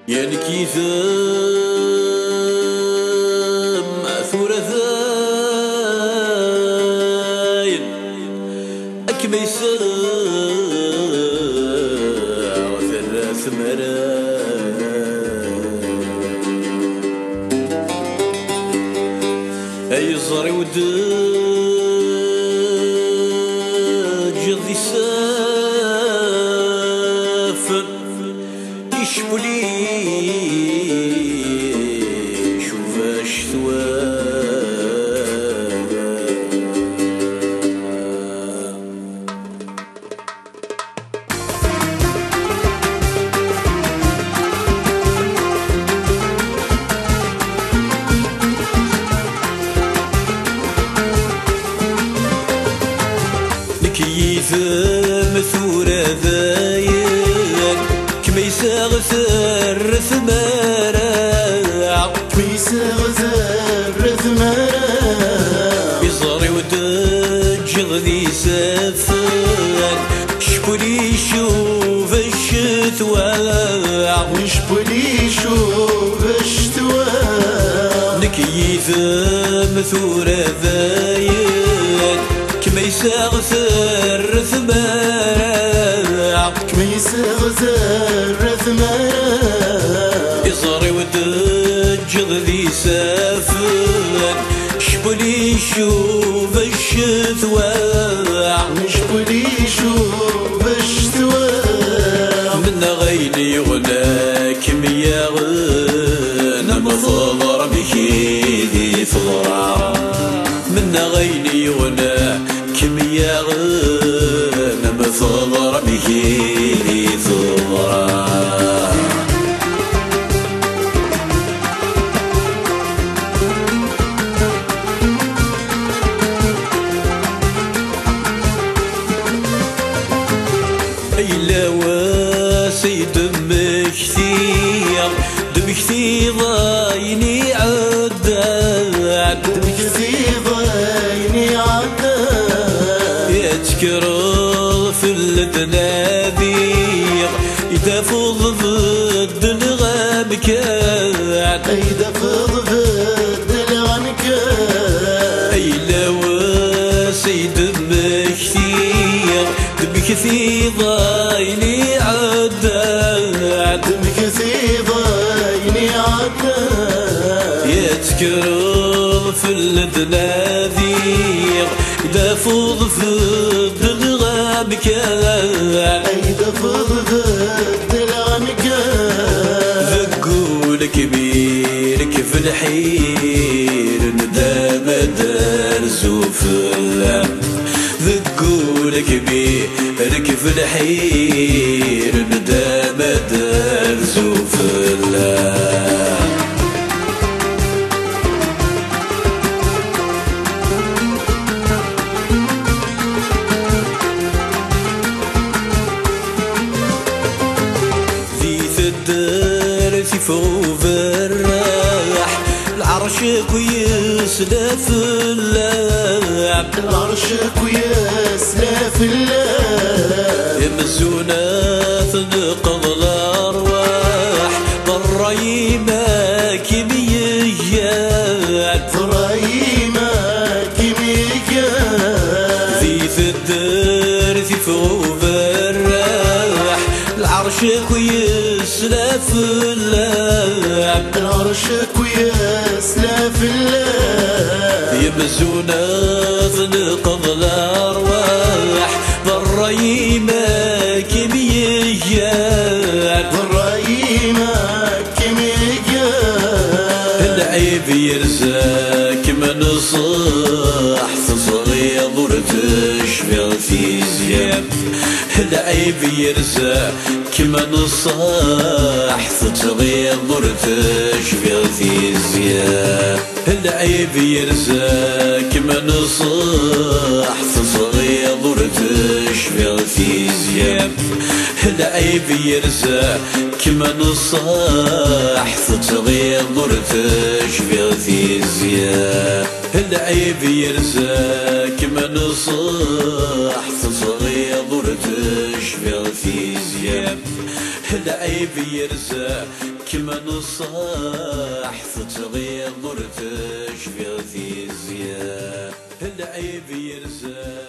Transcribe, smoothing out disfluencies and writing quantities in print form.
يعني كيثم ثورة ثاين أكما يسار ثلاث مرات أي صاري ودجض يسافر يشبلي شوفاش كيثم ثورة ذاين كما يساغثر ثمارا كما يساغثر ثمارا يصاري ودجض ذي سافر شبولي يشوف الشتوى شبولي يشوف الشتوى كيثم ثورة ذاين كما يساغثر ثمارا كما يساغثر ثمارا يصاري ودجض ذي سافر شبولي يشوف الشتوى شبولي يشوف الشتوى من غيلي غناك مياغن مفضر بكيدي فضرا من غيلي غناك مياغن مفضر بكيدي فضرا سيد دمكتي ضايني عداد دمكتي ضايني عداد يتكرر في الدنابير يدفض ضد الغمكات يدفض ضد الغمكات أي لو سيد دمكتي ضايني عداد دمكتي ضايني عداد يتكرر في الدناذير يدفض ضد الغمكان يدفض ضد الغمكان ذقول كبيرك في الحير ندام درزو في اللام ذقول كبيرك في الحير ندام درزو في اللام فوق الراح العرش كويسنا في اللعب العرش كويسنا في اللعب يمزونا تنقض الارواح ضرايما كيميات ضرايما كيميات ذي الدار في فوق الراح العرش كويسنا في اللعب العرش كويسنا في اللعب يمزونا تنقض الارواح ضرايما كيميات ضرايما كيميات العيب يرزاك من صح تصغير تشبع في زياب العيب يرزاك من صح تتغير تشبع في زياب العيب يرزاك من صح تصغير تشبع في زياب العيب يرزاك من صح تتغير تشبع في زياب العيب يرزاك من صح تصغير تشبع في زياب العيب يرزاك كما نصح تتغير ضرتش في زياد العيب يرزق